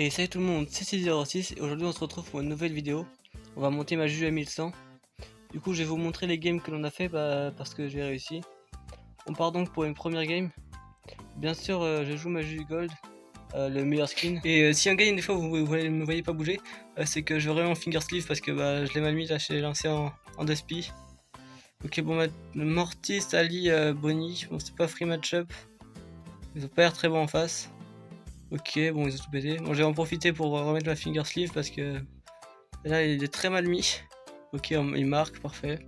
Et salut tout le monde, c'est 606 et aujourd'hui on se retrouve pour une nouvelle vidéo. On va monter ma Juju à 1100. Du coup je vais vous montrer les games que l'on a fait parce que j'ai réussi. On part donc pour une première game. Bien sûr je joue ma Juju Gold, le meilleur skin. Et si un gagne des fois vous me voyez pas bouger, c'est que je remets en finger sleeve parce que je l'ai mal mis là, je l'ai lancé en 2 spi. Ok bon Mortis, Ali, Bonnie, bon c'est pas free match-up. Ils ont pas l'air très bons en face. Ok, bon, ils ont tout pété. Bon, je vais en profiter pour remettre ma finger sleeve parce que là, il est très mal mis. Ok, il marque, parfait.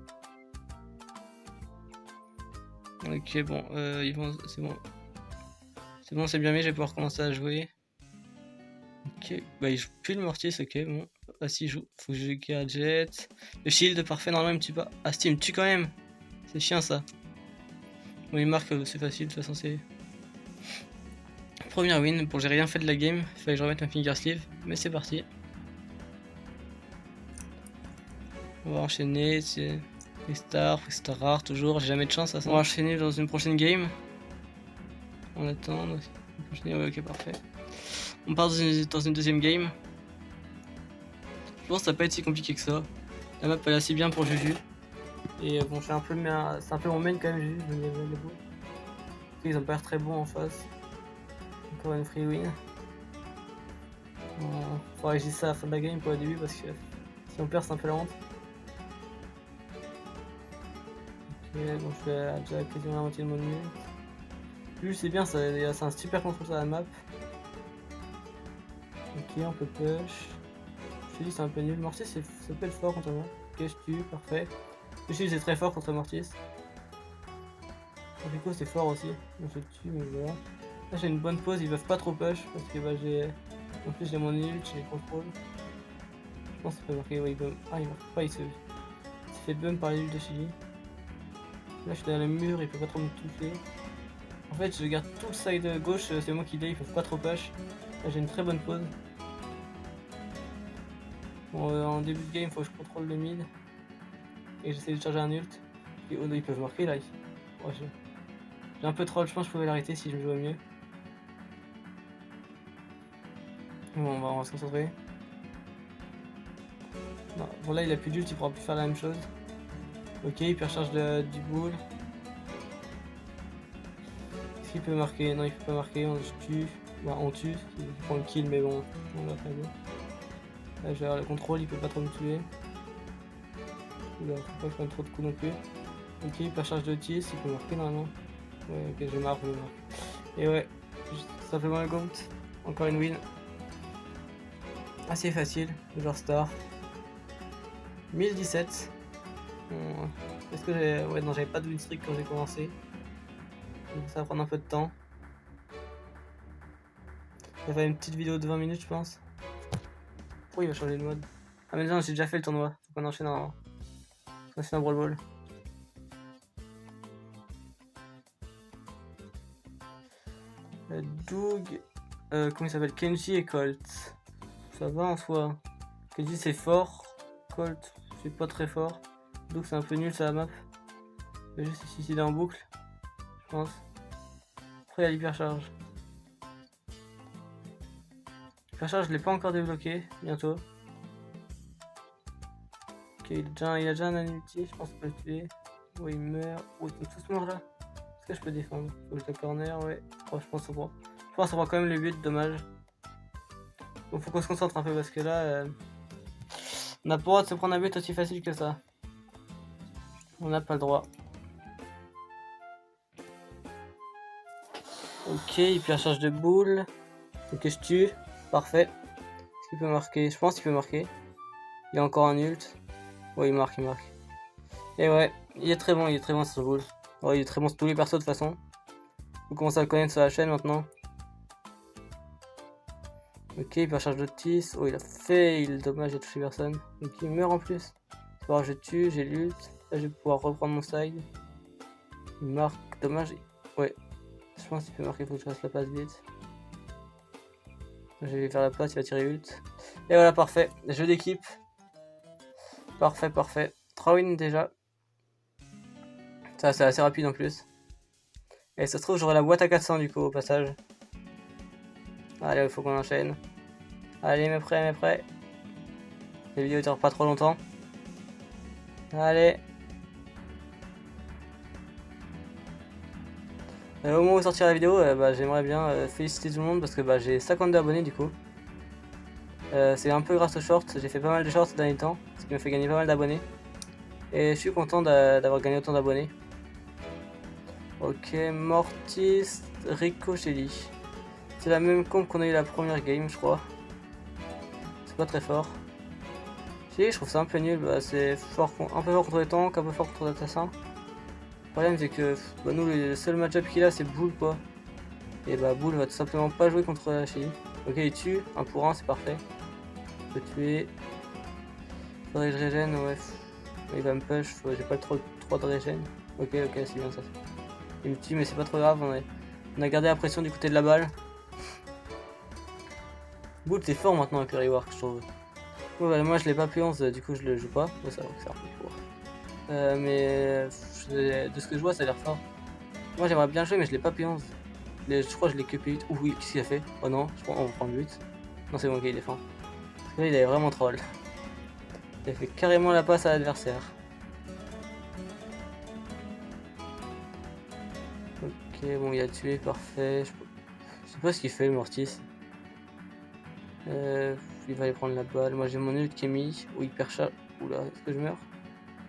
Ok, bon, ils vont, c'est bon. C'est bon, c'est bien mis, je vais pouvoir commencer à jouer. Ok, bah, il joue plus le Mortis, ok, bon. Ah, si, il joue. Faut que je gadget. Le shield, parfait, normalement, il me tue pas. Ah, si, il me tue quand même. C'est chiant ça. Bon, il marque, c'est facile, de toute façon, c'est. Première win. Bon, j'ai rien fait de la game. Fallait que je remette ma finger sleeve, mais c'est parti. On va enchaîner, c'est les stars rares toujours, j'ai jamais de chance à ça. On va enchaîner dans une prochaine game. On attend, ouais, ok parfait. On part dans une deuxième game. Je pense que ça va pas être si compliqué que ça. La map elle est assez bien pour Juju. Et bon, c'est un peu mon main quand même, Juju. Ils ont pas l'air très bons en face. Encore une free win. Faudrait que je dise ça à la fin de la game pour le début parce que si on perd c'est un peu la honte. Ok, bon je fais déjà quasiment la moitié de mon ult. Lui c'est bien, c'est un super contrôle sur la map. Ok, on peut push. Je te dis c'est un peu nul. Mortis ça peut être fort contre moi. Ok, je tue, parfait. Le shield c'est très fort contre Mortis. Rico c'est fort aussi. Donc je tue, mais voilà. Là j'ai une bonne pause, ils peuvent pas trop push parce que j'ai. En plus j'ai mon ult, j'ai les contrôles. Je pense qu'il peut marquer, ouais, il peut. Ah il marque pas, il se fait bum par les ults de Chili. Là je suis derrière le mur, il peut pas trop me toucher. En fait je garde tout le side gauche, c'est moi qui l'ai, ils peuvent pas trop push. Là j'ai une très bonne pause. Bon en début de game faut que je contrôle le mid. Et j'essaie de charger un ult. Et oh, ils peuvent marquer là. Ouais, j'ai un peu troll, je pense que je pouvais l'arrêter si je me jouais mieux. Bon on va se concentrer. Non, bon là il a plus d'ult, il pourra plus faire la même chose. Ok, il peut recharger du boule. Est-ce qu'il peut marquer? Non il peut pas marquer, on tue. Bah on tue, il prend le kill mais bon, on l'a fait. Là j'ai le contrôle, il peut pas trop me tuer. Oula, faut pas que je prenne trop de coups non plus. Ok, il peut recharger de tis, il peut marquer normalement. Ouais, ok, je marque. Et ouais, simplement le GOAT. Encore une win. Assez facile, genre star. 1017. Est-ce que j'ai. Ouais, non, j'avais pas de win streak quand j'ai commencé. Donc ça va prendre un peu de temps. Ça va une petite vidéo de 20 minutes, je pense. Pourquoi il va changer de mode? Ah, mais non, j'ai déjà fait le tournoi. Faut qu'on enchaîne en. On enchaîne en Brawl Ball. Doug, comment il s'appelle? Kenji et Colt. Ça va en soi. Kenji c'est fort. Colt c'est pas très fort. Doug c'est un peu nul ça la map. Il va juste se suicider en boucle. Je pense. Après il y a l'hypercharge. L'hypercharge je l'ai pas encore débloqué. Bientôt. Ok il a déjà un ulti. Je pense qu'on peut le tuer. Oh il meurt. Oh ils sont tous morts là. Est-ce que je peux défendre? Faut que je le corner, ouais. Oh je pense qu'on prend. Je pense qu'on prend quand même le but, dommage. Donc faut qu'on se concentre un peu parce que là on n'a pas le droit de se prendre un but aussi facile que ça. On n'a pas le droit. Ok, il peut recharge de boule. Ok, je tue. Parfait. Est-ce qu'il peut marquer? Je pense qu'il peut marquer. Il a encore un ult. Ouais, il marque. Et ouais, il est très bon sur boule. Ouais, il est très bon sur tous les persos de toute façon. Vous commencez à le connaître sur la chaîne maintenant. Ok, il peut recharge de tis. Oh, il a fail. Dommage, j'ai touché personne. Ok, il meurt en plus. C'est pas grave, je tue, j'ai l'ult. Là, je vais pouvoir reprendre mon side. Il marque. Dommage. Ouais. Je pense qu'il peut marquer, faut que je fasse la passe vite. Je vais faire la passe, il va tirer ult. Et voilà, parfait. Jeu d'équipe. Parfait. 3 wins déjà. Ça, c'est assez rapide en plus. Et ça se trouve, j'aurai la boîte à 400 du coup au passage. Allez, il faut qu'on enchaîne. Allez, mes prêts. La vidéo ne dure pas trop longtemps. Allez. Au moment où sortira la vidéo, j'aimerais bien féliciter tout le monde parce que j'ai 52 abonnés du coup. C'est un peu grâce aux shorts, j'ai fait pas mal de shorts ces derniers temps, ce qui m'a fait gagner pas mal d'abonnés. Et je suis content d'avoir gagné autant d'abonnés. Ok, Mortis Ricochelli. C'est la même comp qu'on a eu la première game, je crois. C'est pas très fort. Si, je trouve ça un peu nul. C'est fort, un peu fort contre les tanks, un peu fort contre les assassins. Le problème, c'est que nous, le seul match-up qu'il a, c'est Bull, quoi. Et Bull va tout simplement pas jouer contre la Chili. Ok, il tue, 1 pour 1, c'est parfait. Je peux tuer. Faudrait que je régène, ouais. Il va me push, j'ai pas trop de régène. Ok, c'est bien ça. Il me tue, mais c'est pas trop grave, on a gardé la pression du côté de la balle. Bull, c'est fort maintenant avec le rework, je trouve. Ouais, moi je l'ai pas pu 11, du coup je le joue pas. Ouais, ça va, c'est un peu fort. Mais de ce que je vois, ça a l'air fort. Moi j'aimerais bien jouer, mais je l'ai pas pu 11. Je crois que je l'ai que P8. Ouh, oui, qu'est-ce qu'il a fait? Oh non, je crois qu'on va prendre le but. Non, c'est bon, ok, il défend. Parce que là, il est vraiment troll. Il a fait carrément la passe à l'adversaire. Ok, bon, il a tué, parfait. Je sais pas ce qu'il fait, le Mortis. Il va aller prendre la balle. Moi j'ai mon ult qui est mis. Ou hyper chat. Oula, est-ce que je meurs?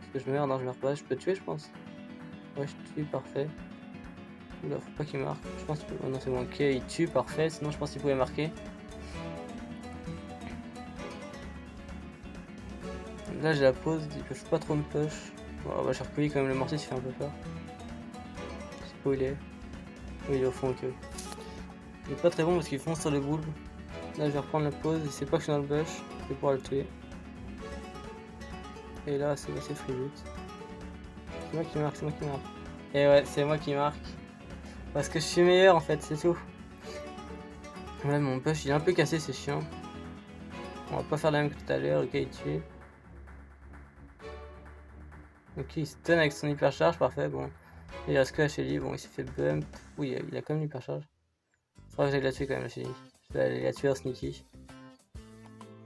Est-ce que je meurs? Non, je meurs pas. Je peux tuer, je pense. Ouais, je tue, parfait. Oula, faut pas qu'il marque. Je pense que. Oh non, c'est bon, ok, il tue, parfait. Sinon, je pense qu'il pouvait marquer. Là, j'ai la pause. Ils peuvent pas trop me push. Bon, on va chercher quand même. Le Mortis, il fait un peu peur. Je sais pas où il est. Oui, il est au fond, ok. Il est pas très bon parce qu'il fonce sur le boule. Là, je vais reprendre la pause. Il sait pas que je suis dans le bush. Je vais pouvoir le tuer. Et là, c'est free loot. C'est moi qui marque, Et ouais, c'est moi qui marque. Parce que je suis meilleur en fait, c'est tout. Ouais, mon push il est un peu cassé, c'est chiant. On va pas faire la même que tout à l'heure. Ok, il tue. Ok, il stun avec son hypercharge, parfait. Bon, il reste que la Shelly. Bon, il s'est fait bump. Oui, il a quand même l'hypercharge. Faudrait que j'aille la tuer quand même, la Shelly. Je vais aller la tuer en sneaky.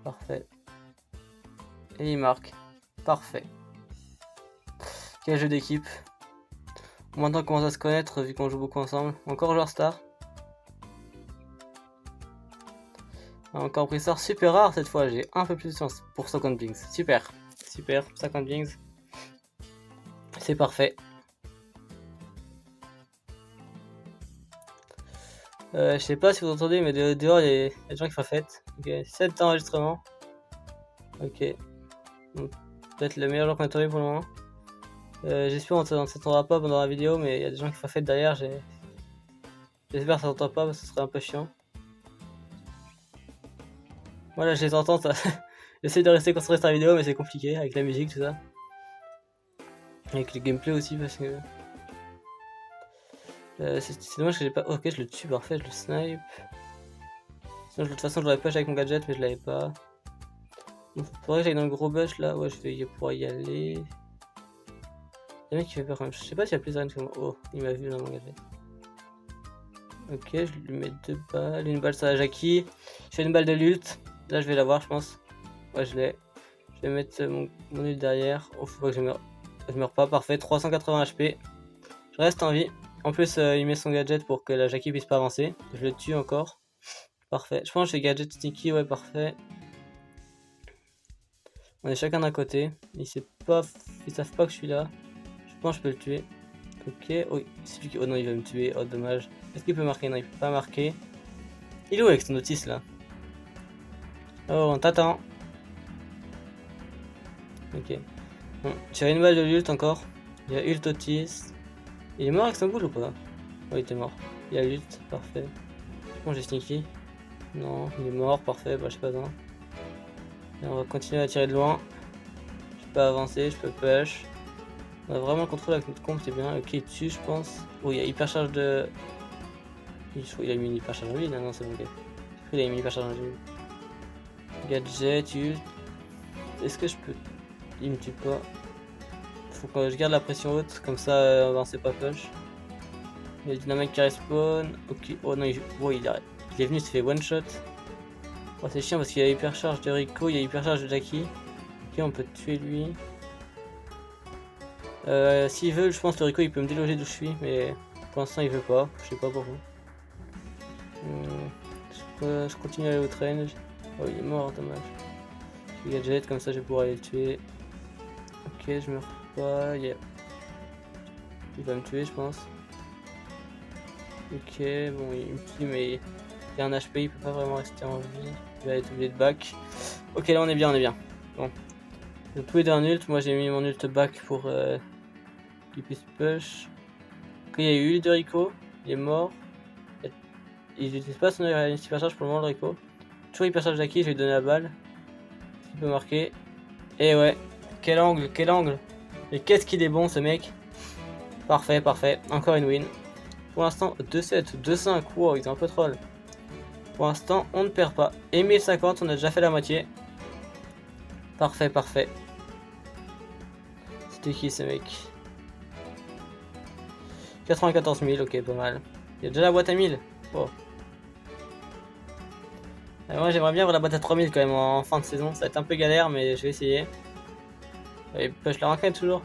Parfait. Et il marque. Parfait. Quel jeu d'équipe. Maintenant on commence à se connaître vu qu'on joue beaucoup ensemble. Encore joueur star. Encore pris sort super rare cette fois, j'ai un peu plus de chance pour 50 blings. Super, 50 blings. C'est parfait. Je sais pas si vous entendez, mais dehors il y a des gens qui font fête. Ok, 7 enregistrements. Ok. Peut-être le meilleur jour qu'on a trouvé pour le moment. J'espère qu'on ne s'entendra pas pendant la vidéo, mais il y a des gens qui font fête derrière. J'espère que ça s'entend pas parce que ce serait un peu chiant. Voilà, je les entends, ça. J'essaie de rester concentré sur la vidéo, mais c'est compliqué avec la musique, tout ça. Avec le gameplay aussi, parce que. C'est dommage que j'ai pas. Ok, je le tue, parfait, je le snipe. Sinon, de toute façon, je l'aurais push avec mon gadget, mais je l'avais pas. Il faudrait que j'aille dans le gros bush là. Ouais, je vais pouvoir y aller. Il y a un mec qui fait peur quand même. Je sais pas s'il y a plus de range que moi. Oh, il m'a vu dans mon gadget. Ok, je lui mets 2 balles. Une balle sur la Jackie. Je fais une balle de l'ult. Là, je vais l'avoir, je pense. Ouais, je l'ai. Je vais mettre mon ult derrière. Oh, faut pas que je meure. Je meurs pas, parfait. 380 HP. Je reste en vie. En plus, il met son gadget pour que la Jackie puisse pas avancer. Je le tue encore. Parfait. Je pense que j'ai gadget sneaky, ouais, parfait. On est chacun d'un côté. Ils savent pas que je suis là. Je pense que je peux le tuer. Ok. Oui, c'est lui qui. Oh non, il va me tuer. Oh, dommage. Est-ce qu'il peut marquer? Non, il peut pas marquer. Il est où avec son Otis là? Oh, on t'attend. Ok. Bon, j'ai une balle de l'ult encore. Il y a ult Otis. Il est mort avec son boule ou pas? Oh, il était mort. Il y a l'ult, parfait. Bon, j'ai sneaky. Non, il est mort, parfait. Bah, je sais pas besoin. Et on va continuer à tirer de loin. Je peux avancer, je peux push. On a vraiment le contrôle avec notre comp, c'est bien. Ok, il tue, je pense. Oh, il y a hyper charge de. Il a mis une hyper charge en vide. Non, c'est bon, ok. Il a mis une hyper charge en vide. Gadget, ult. Est-ce que je peux. Il me tue pas. Faut que je garde la pression haute, comme ça on sait pas push. Il y a Dynamite qui respawn. Ok, oh non, il est venu, il s'est fait one shot. Oh, c'est chiant parce qu'il y a hypercharge de Rico, il y a hypercharge de Jackie. Ok, on peut tuer lui. S'il veut, je pense que le Rico il peut me déloger d'où je suis, mais pour l'instant il veut pas, je sais pas pourquoi. Je continue à aller au train. Oh, il est mort, dommage. Je vais gadget, comme ça je vais pouvoir aller le tuer. Ok, je meurs pas, yeah. Il va me tuer, je pense. Ok, bon, il me tue, mais il a un HP, il peut pas vraiment rester en vie. Il va être obligé de back. Ok, là on est bien, on est bien. Bon. Je peux aider un ult, moi j'ai mis mon ult back pour qu'il puisse push. Ok, il y a eu ult de Rico, il est mort. Il n'utilise pas son hypercharge pour le moment, le Rico. Toujours hypercharge Jackie, je vais lui donner la balle. Est-ce qu'il peut marquer? Et ouais, quel angle, quel angle! Et qu'est-ce qu'il est bon ce mec! Parfait, parfait, encore une win. Pour l'instant, 2-7, 2-5, wow, ils ont un peu troll. Pour l'instant, on ne perd pas. Et 1050, on a déjà fait la moitié. Parfait, parfait. C'était qui ce mec? 94 000, ok, pas mal. Il y a déjà la boîte à 1000. Oh. Moi j'aimerais bien avoir la boîte à 3000 quand même en fin de saison. Ça va être un peu galère, mais je vais essayer. Et push la ranked toujours.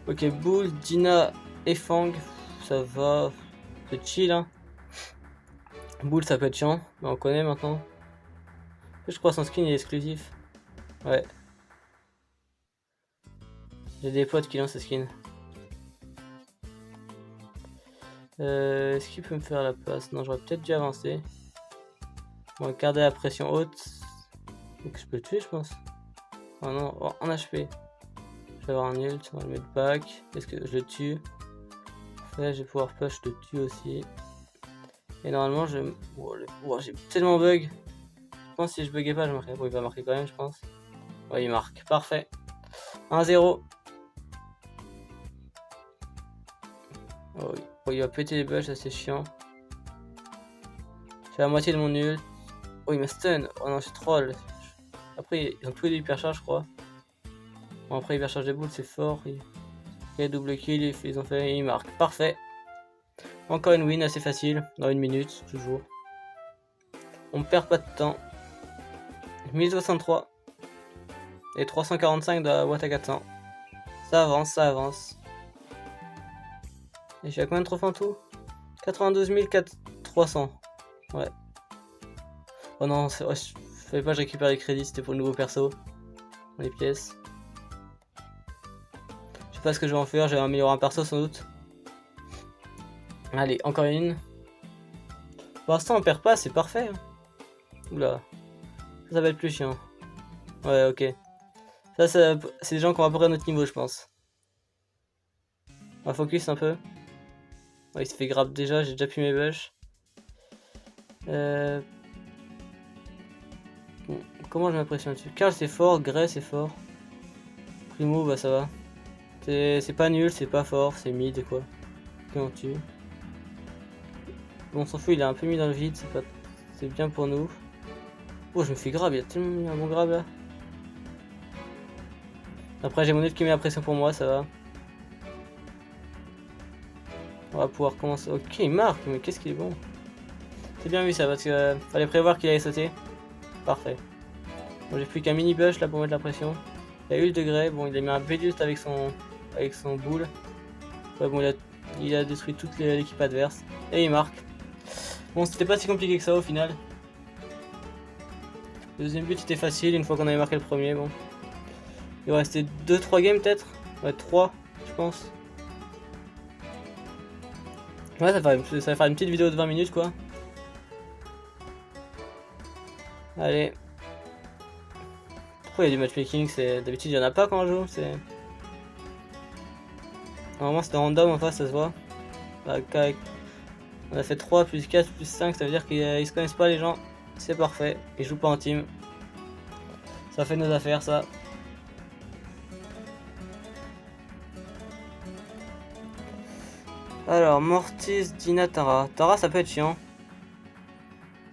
Ok, Bull, Dina et Fang. Ça va. C'est chill, hein. Bull, ça peut être chiant. Mais on connaît maintenant. Je crois son skin il est exclusif. Ouais. J'ai des potes qui lancent ce skin. Est-ce qu'il peut me faire la passe? Non, j'aurais peut-être dû avancer. On va garder la pression haute. Donc je peux le tuer, je pense. Oh non, oh, en HP. Je vais avoir un ult, on va le mettre back. Est-ce que je le tue? Là, je vais pouvoir push, je le tue aussi. Et normalement, je. Oh, j'ai tellement bug. Je pense que si je buguais pas, je marquerais. Bon, il va marquer quand même, je pense. Ouais, il marque. Parfait. 1-0. Oh, il va péter les bugs, ça c'est chiant. J'ai la moitié de mon ult. Oh, il m'a stun. Oh non, je suis troll. Après, ils ont tous les hypercharges, je crois. Bon, après, hypercharge des boules, c'est fort. Il y a double kill, ils ont fait, ils marquent. Parfait. Encore une win assez facile, dans une minute, toujours. On perd pas de temps. 1063. Et 345 de la boîte à 400. Ça avance, ça avance. Et j'ai à combien de trophées en tout? 92 300. Ouais. Oh non, c'est vrai, fallait pas que je récupère les crédits, c'était pour le nouveau perso. Les pièces. Je sais pas ce que je vais en faire, je vais améliorer un perso sans doute. Allez, encore une. Pour l'instant, on perd pas, c'est parfait. Oula. Ça va être plus chiant. Ouais, ok. Ça c'est des gens qui ont à peu près notre niveau, je pense. On va focus un peu. Ouais, il se fait grab déjà, j'ai déjà pu mes bush. Bon, comment je m'impressionne dessus? Karl c'est fort, Grey c'est fort. Primo, bah ça va. C'est pas nul, c'est pas fort, c'est mid quoi. Ok, on tue. Bon, on s'en fout, il a un peu mis dans le vide, c'est bien pour nous. Oh, je me fais grab, il y a tellement mis un bon grab là. Après, j'ai mon ult qui met la pression pour moi, ça va. On va pouvoir commencer. Ok, il marque, mais qu'est-ce qu'il est bon. C'est bien vu ça, parce que fallait prévoir qu'il allait sauter. Parfait. Bon, j'ai plus qu'un mini bush là pour mettre la pression. Il y a eu le degré, bon, il a mis un B-Just avec son boule. Ouais, bon, il a détruit toute l'équipe adverse. Et il marque. Bon, c'était pas si compliqué que ça au final. Le deuxième but était facile une fois qu'on avait marqué le premier. Bon, il va rester 2-3 games peut-être. Ouais, 3, je pense. Ouais, ça va faire une petite vidéo de 20 minutes quoi. Allez. Pourquoi il y a du matchmaking? D'habitude il y en a pas quand on joue. Normalement c'est random en face, ça se voit. Bah, on a fait 3 plus 4 plus 5, ça veut dire qu'ils se connaissent pas les gens. C'est parfait, ils jouent pas en team. Ça fait nos affaires ça. Alors, Mortis, Dina, Tara. Tara ça peut être chiant.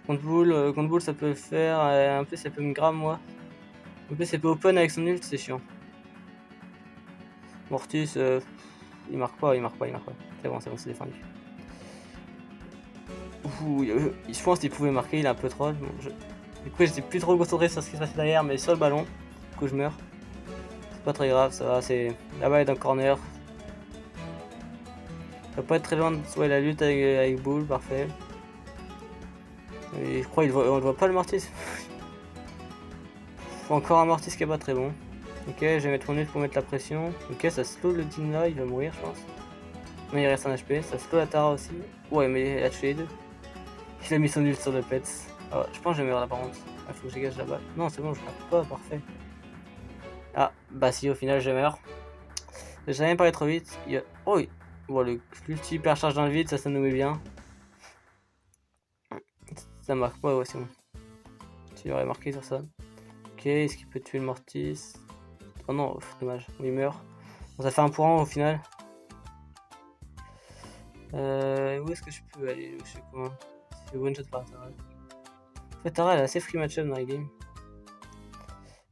Contre Bull ça peut le faire. En plus ça peut me grave moi. En plus elle peut open avec son ult, c'est chiant. Mortis, il marque pas. C'est bon, c'est défendu. Ouh, je pense qu'il pouvait marquer, il est un peu troll. Bon, Du coup, j'étais plus trop concentré sur ce qui se passait derrière, mais sur le ballon. Du coup, je meurs. C'est pas très grave, ça va. C'est là-bas, il est dans le corner. Ça va pas être très loin de ouais, la lutte avec Bull, parfait. Et je crois on ne voit pas le Mortis. Encore un Mortis qui est pas très bon. Ok, je vais mettre mon ult pour mettre la pression. Ok, ça slow le Din là, il va mourir, je pense. Mais il reste un HP, ça slow la Tara aussi. Ouais, mais il a tué les deux. Il a mis son ult sur le Pets. Ah, je pense que je vais meurs là par contre. Il faut que je dégage la balle. Non, c'est bon, je meurs pas, parfait. Ah, bah si, au final, je meurs. J'ai jamais parlé trop vite. Oh, bon, l'ulti hyper charge dans le vide, ça nous met bien. Ça marque pas, ouais, c'est bon. Tu aurais marqué sur ça. Ok, est-ce qu'il peut tuer le Mortis? Oh non, dommage, il meurt. Bon, ça fait 1 pour 1 au final. Où est-ce que je peux aller? Je sais comment. C'est one shot par Tara. En fait, Tara elle a assez free match-up dans la game.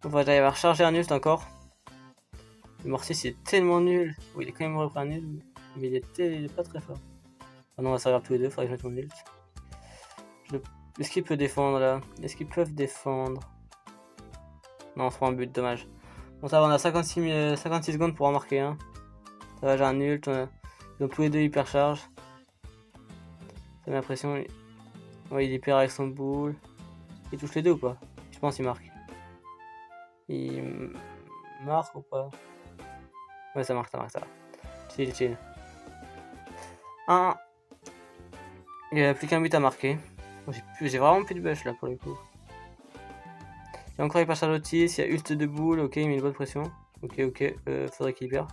On va arriver à recharger un ult encore. Le Mortis il est tellement nul. Bon, il est quand même repris un nul, mais il est pas très fort. Ah non, on va servir tous les deux, faudrait que je mette mon ult. Est-ce qu'il peut défendre là? Est-ce qu'ils peuvent défendre? Non, on se prend un but, dommage. Bon, ça va, on a 56 secondes pour en marquer un. Ça va, j'ai un ult. Ils ont tous les deux hyper charge. J'ai l'impression. Ouais, il hyper avec son boule. Il touche les deux ou pas? Je pense qu'il marque. Il marque ou pas? Ouais, ça marque, ça va. Chill. 1. Il n'y a plus qu'un but à marquer. J'ai vraiment plus de bush là pour le coup. Il y a encore hyper charge Otis, il y a ult de boule, ok, il met une bonne pression. Ok, faudrait qu'il perd.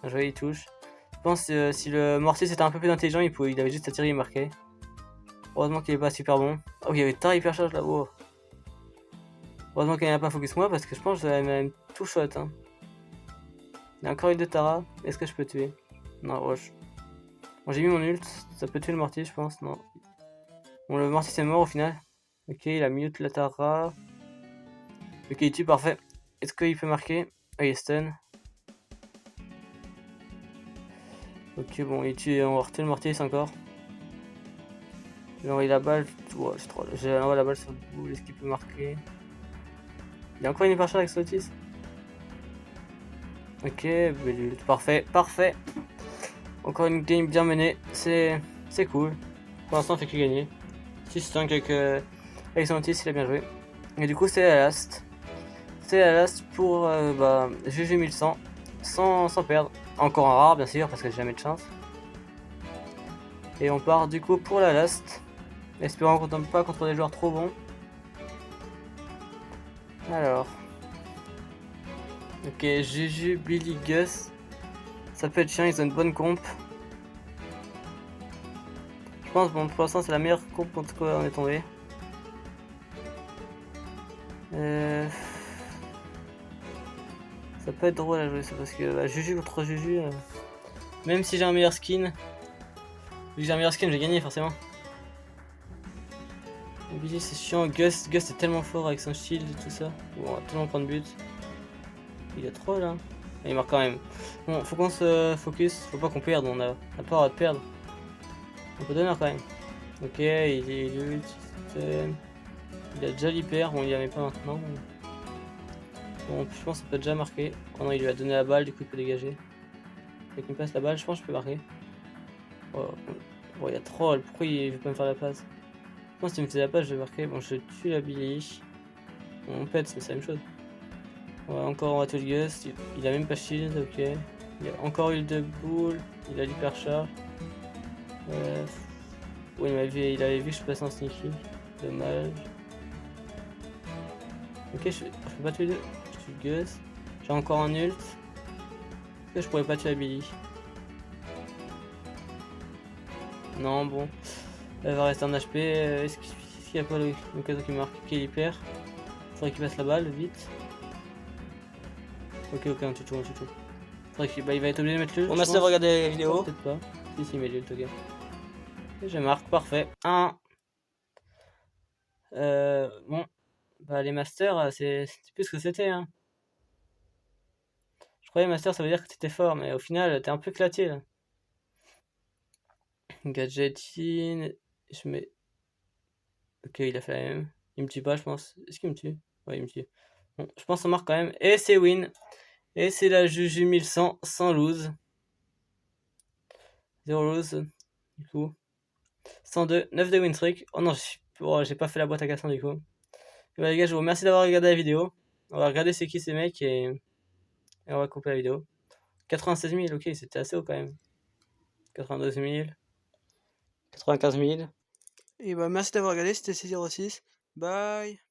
Bien joué, il touche. Je pense si le Mortis était un peu plus intelligent, il avait juste à tirer et marquer. Heureusement qu'il est pas super bon. Oh, il y avait Tara hyper charge là, wow. Heureusement qu'il n'y a pas focus moi parce que je pense que j'avais même tout shot. Hein. Il y a encore une de Tara. Est-ce que je peux tuer? Non, rush. Bon, j'ai mis mon ult. Ça peut tuer le Mortis, je pense. Non. Bon, le Mortis est mort au final. Ok, il a mute la Tara. Ok, il tue, parfait. Est-ce qu'il peut marquer? Ah, il est stun. Ok, bon, il tue. On va retuer le Mortis encore. J'ai envoyé la balle. Ouais, j'ai envoyé la balle sur le bout. Est-ce qu'il peut marquer? Il y a encore une hyper charge avec Slotis. Ok, parfait. Encore une game bien menée. C'est cool. Pour l'instant, on fait que gagner. 6-5 avec Slotis, il a bien joué. Et du coup, c'est la last. C'est la last pour GG 1100. Sans perdre. Encore un rare, bien sûr, parce que j'ai jamais de chance. Et on part du coup pour la last. Espérons qu'on tombe pas contre des joueurs trop bons. Alors. Ok, Juju, Billy, Gus. Ça peut être chiant, ils ont une bonne comp. Je pense, bon, pour l'instant, c'est la meilleure comp contre quoi on est tombé. Ça peut être drôle à jouer, c'est parce que Juju contre Juju. Même si j'ai un meilleur skin. Vu que j'ai un meilleur skin, j'ai gagné forcément. Billy, c'est chiant. Gus est tellement fort avec son shield et tout ça. Bon, on va tellement prendre but. Il a trop là. Il marque quand même. Bon, faut qu'on se focus. Faut pas qu'on perde. On a pas le droit de perdre. On peut donner quand même. Ok, il est ult. Il a déjà l'hyper. Bon, il y avait pas maintenant. Bon, je pense qu'on peut déjà marquer. Oh non, il lui a donné la balle. Du coup, il peut dégager. Dès qu'il me passe la balle, je pense que je peux marquer. Oh, bon, il y a troll. Pourquoi il veut pas me faire la passe? Je pense qu'il me faisait la passe, je vais marquer. Bon, je tue la Billy. Bon, on pète, mais c'est la même chose. Ouais, encore on va tuer le Gus, il a même pas shield, ok. Il a encore eu de boule, il a l'hypercharge. Oui, il avait vu que je passais en sneaky. Dommage. Ok, je peux pas tuer le deux. Je tue le Gus. J'ai encore un ult. Est-ce que je pourrais pas tuer la Billy? Non, bon. Elle va rester en HP. Est-ce qu'il y a pas l'occasion qui marque? Ok, il perd. Faudrait qu'il passe la balle vite. Ok, on tue tout. Faudrait qu'il il va être obligé de mettre le. On va se regarder la vidéo. Peut-être pas. Si, mais l'ult, ok. Et je marque, parfait. 1. Bon. Bah, les masters, c'est plus ce que c'était. Hein. Je croyais master, ça veut dire que t'étais fort, mais au final, t'es un peu éclaté là. Gadgetin. Je mets. Ok, il a fait la même. Il me tue pas, je pense. Est-ce qu'il me tue? Ouais, il me tue. Bon, je pense qu'on marque quand même. Et c'est win. Et c'est la Juju 1100 sans lose. 0 lose. Du coup. 102. 9 de win streak. Oh non, j'ai pas fait la boîte à 400 du coup. Et bah les gars, je vous remercie d'avoir regardé la vidéo. On va regarder c'est qui ces mecs et on va couper la vidéo. 96 000, ok, c'était assez haut quand même. 92 000. 95 000. Et bah merci d'avoir regardé, c'était C06. Bye.